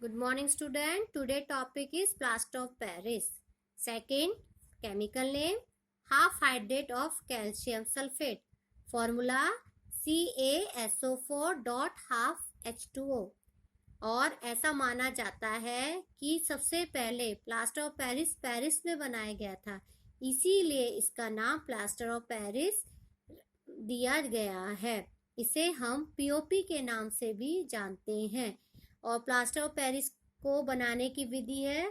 Good morning student. Today topic is plaster of Paris. Second, chemical name half hydrate of calcium sulfate. Formula CaSO4 dot half H2O. और ऐसा माना जाता है कि सबसे पहले प्लास्टर ऑफ पेरिस पेरिस में बनाया गया था, इसीलिए इसका नाम प्लास्टर ऑफ पेरिस दिया गया है। इसे हम पीओपी के नाम से भी जानते हैं। और प्लास्टर ऑफ पेरिस को बनाने की विधि है,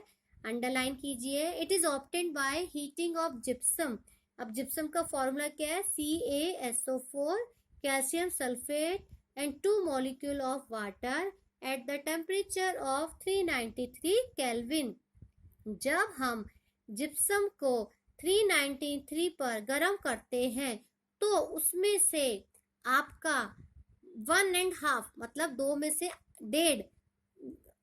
अंडरलाइन कीजिए, it is obtained by heating of gypsum. अब जिप्सम का फॉर्मूला क्या है? CaSO4 calcium sulphate and 2 molecule of water at the temperature of 393 kelvin. जब हम जिप्सम को 393 पर गर्म करते हैं तो उसमें से आपका 1.5 मतलब 2 में से 1.5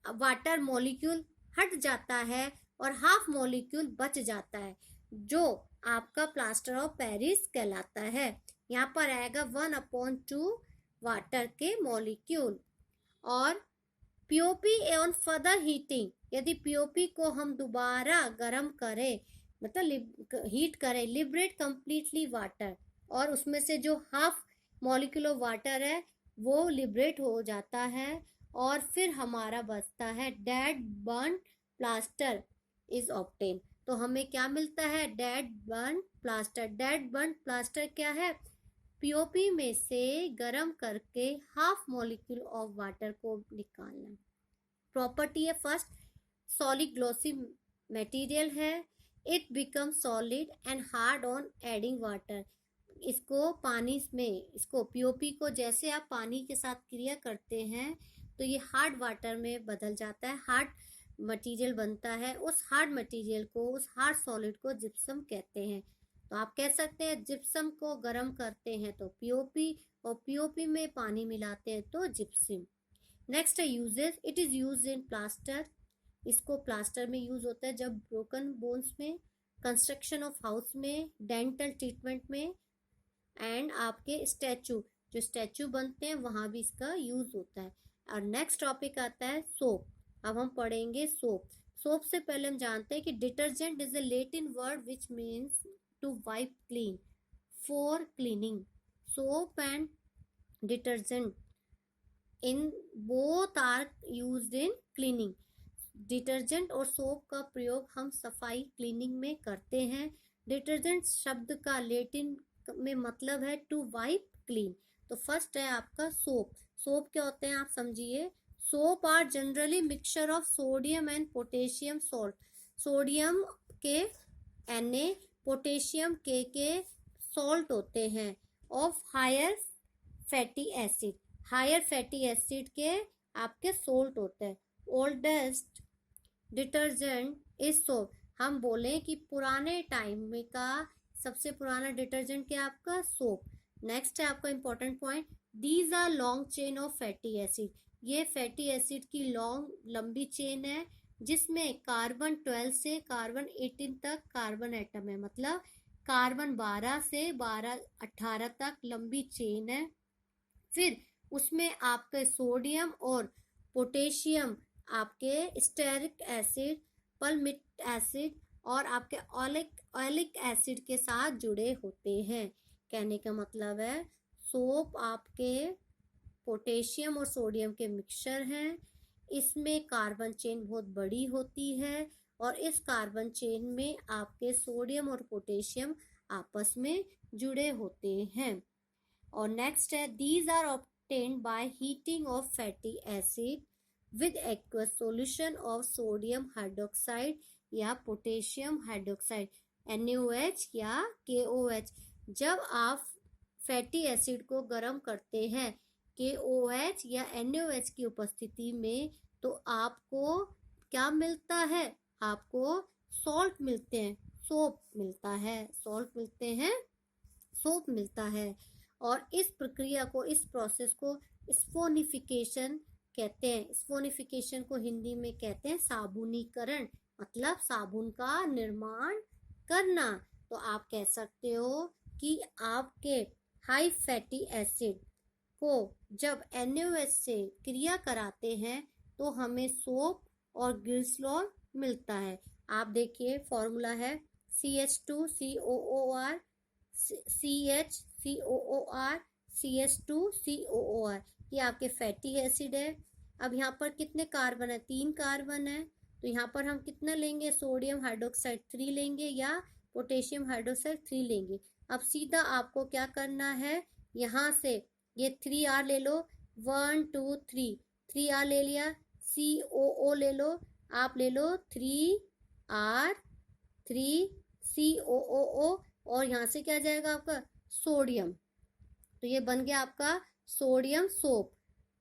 वाटर मॉलिक्यूल हट जाता है और हाफ मॉलिक्यूल बच जाता है, जो आपका प्लास्टर ऑफ पेरिस कहलाता है। यहाँ पर आएगा 1/2 वाटर के मॉलिक्यूल। और पीओपी ऑन फर्दर हीटिंग, यदि पीओपी को हम दोबारा गर्म करें मतलब हीट करें, लिबरेट कंप्लीटली वाटर, और उसमें से जो हाफ मॉलिक्यूल ऑफ वाटर है वो लिबरेट हो जाता है और फिर हमारा बचता है dead burn plaster is obtain. तो हमें क्या मिलता है? Dead burn plaster. Dead burn plaster क्या है? पीओपी में से गर्म करके हाफ मॉलिक्यूल ऑफ वाटर को निकालना। प्रॉपर्टी है फर्स्ट, सॉलिड ग्लॉसी मटेरियल है, it become solid and hard on adding water. इसको पानी में, इसको पीओपी को जैसे आप पानी के साथ क्रिया करते हैं तो ये हार्ड वाटर में बदल जाता है, हार्ड मटेरियल बनता है। उस हार्ड मटेरियल को, उस हार्ड सॉलिड को जिप्सम कहते हैं। तो आप कह सकते हैं जिप्सम को गर्म करते हैं तो पीओपी, और पीओपी में पानी मिलाते हैं तो जिप्सम। नेक्स्ट है uses, it is use in plaster. इसको प्लास्टर में यूज होता है, जब ब्रोकन बोन्स में, कंस्ट्रक्शन ऑफ हाउस में, डेंटल ट्रीटमेंट में, एंड आपके स्टैचू, जो स्टैचू बनते हैं वहां भी इसका यूज होता है। और नेक्स्ट टॉपिक आता है सोप। अब हम पढ़ेंगे सोप। सोप से पहले हम जानते हैं कि detergent is a Latin word which means to wipe clean, for cleaning. Soap and detergent in both are used in cleaning. Detergent और सोप का प्रयोग हम सफाई क्लीनिंग में करते हैं। डिटर्जेंट शब्द का लेटिन में मतलब है टू वाइप क्लीन। तो फर्स्ट है आपका सोप। सोप क्या होते हैं आप समझिए। Soap are generally mixture of sodium and potassium salt. Sodium के Na, पोटेशियम के सॉल्ट होते हैं, of higher fatty acid, higher fatty acid के आपके सोल्ट होते हैं। Oldest detergent is soap. हम बोले कि पुराने टाइम में का सबसे पुराना डिटर्जेंट क्या आपका? सोप। नेक्स्ट है आपका important point, these are long chain of fatty acid. ये फैटी एसिड की लंबी चेन है जिसमें कार्बन 12 से कार्बन 18 तक कार्बन एटम है, मतलब कार्बन 12 से 18 तक लंबी चेन है। फिर उसमें आपके सोडियम और पोटेशियम, आपके स्टेरिक एसिड, पल्मिक एसिड और आपके ऑलिक एसिड के साथ जुड़े होते हैं। कहने का मतलब है सोप आपके पोटेशियम और सोडियम के मिक्सचर हैं। इसमें कार्बन चेन बहुत बड़ी होती है और इस कार्बन चेन में आपके सोडियम और पोटेशियम आपस में जुड़े होते हैं। और नेक्स्ट है these are obtained by heating of fatty acid with aqueous solution of sodium hydroxide या पोटेशियम हाइड्रोक्साइड, NaOH या KOH। जब आप फैटी एसिड को गर्म करते हैं KOH या NaOH की उपस्थिति में तो आपको क्या मिलता है? आपको सॉल्ट मिलते हैं, सोप मिलता है, सॉल्ट मिलते हैं, सोप मिलता है। और इस प्रक्रिया को, इस प्रोसेस को स्फोनिफिकेशन कहते हैं। स्फोनिफिकेशन को हिंदी में कहते हैं साबुनीकरण, मतलब साबुन का निर्माण करना। तो आप कह सकते हो कि आपके हाई फैटी एसिड को जब NaOH से क्रिया कराते हैं तो हमें सोप और ग्लिसरॉल मिलता है। आप देखिए फॉर्मूला है CH2COOR, CHCOOR, CH2COOR। ये आपके फैटी एसिड है। अब यहाँ पर कितने कार्बन है? 3 कार्बन है। तो यहाँ पर हम कितना लेंगे? सोडियम हाइड्रोक्साइड 3 लेंगे या पोटेशियम हाइड्रोक्साइड 3 लेंगे। अब सीधा आपको क्या करना है, यहाँ से ये 3R ले लो, 1 2 3, 3R ले लिया, COO ले लो, आप ले लो 3R 3COOO, और यहाँ से क्या जाएगा आपका? सोडियम। तो ये बन गया आपका सोडियम सोप।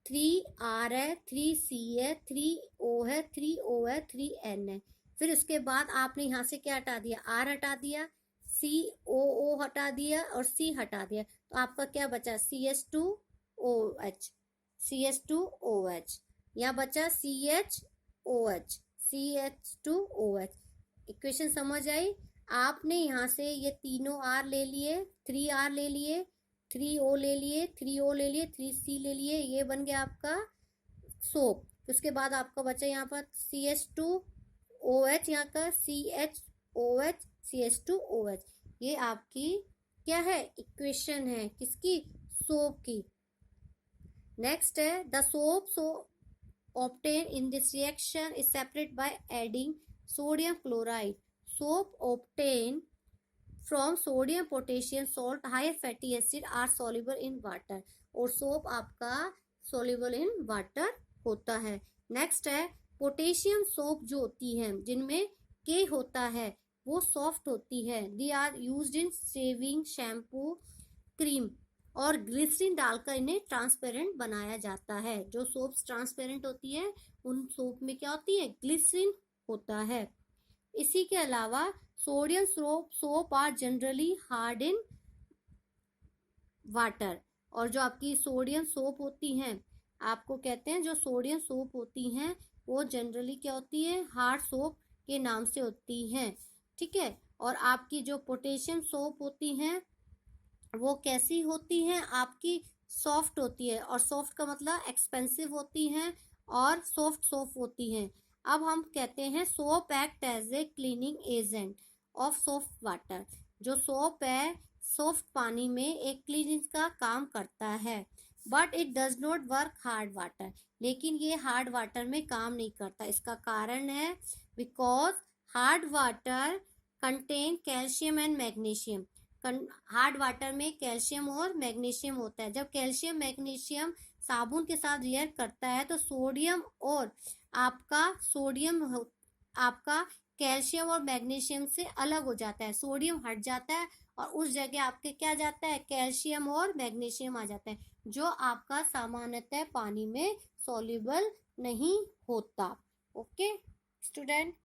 3R है, 3C है, 3O है, 3O है, 3N है। फिर उसके बाद आपने यहाँ से क्या हटा दिया? R हटा दिया, COO हटा दिया और C हटा दिया। तो आपका क्या बचा? CH2OH, CH2OH। यहाँ बचा CHOH, CH2OH। इक्वेशन समझ आई? आपने यहाँ से ये तीनों R ले लिए, 3R ले लिए, 3O ले लिए, 3O ले लिए, 3C ले लिए, ये बन गया आपका सोप। उसके बाद आपका बचा यहाँ पर CH2OH, यहाँ का CHOH, CH2OH। ये आपकी क्या है? इक्वेशन है किसकी? सोप की। नेक्स्ट है the soap obtained in this reaction is separated by adding sodium chloride. Soap obtained from sodium, potassium, salt, higher fatty acid are soluble in water. और सोप आपका soluble in water होता है। Next है potassium soap जो होती है जिनमें K होता है वो सॉफ्ट होती है। They are used in shaving, shampoo, cream, और ग्लिसरीन डालकर इन्हें ट्रांसपेरेंट बनाया जाता है। जो सोप्स ट्रांसपेरेंट होती है उन सोप में क्या होती है? ग्लिसरीन होता है। इसी के अलावा sodium soap are generally hard in water. और जो आपकी सोडियम सोप होती हैं, आपको कहते हैं जो सोडियम सोप होती हैं वो जनरली क्या होती है? हार्ड सोप के नाम से होती हैं। ठीक है। और आपकी जो पोटेशियम सोप होती हैं वो कैसी होती हैं? आपकी सॉफ्ट होती है, और सॉफ्ट का मतलब एक्सपेंसिव होती हैं और सॉफ्ट सोप होती हैं। अब हम कहते हैं soap act as a cleaning agent of soft water. जो सोप है सॉफ्ट पानी में एक क्लीनिंग का काम करता है। But it does not work hard water. लेकिन ये हार्ड वाटर में काम नहीं करता। इसका कारण है because hard water contain calcium and magnesium. Hard water में कैल्शियम और मैग्नीशियम होता है। जब कैल्शियम मैग्नीशियम साबुन के साथ रिएक्ट करता है तो सोडियम और आपका कैल्शियम और मैग्नीशियम से अलग हो जाता है। सोडियम हट जाता है और उस जगह आपके क्या जाता है? कैल्शियम और मैग्नीशियम आ जाता है, जो आपका सामान्यतः पानी में सॉल्युबल नहीं होता। Okay student.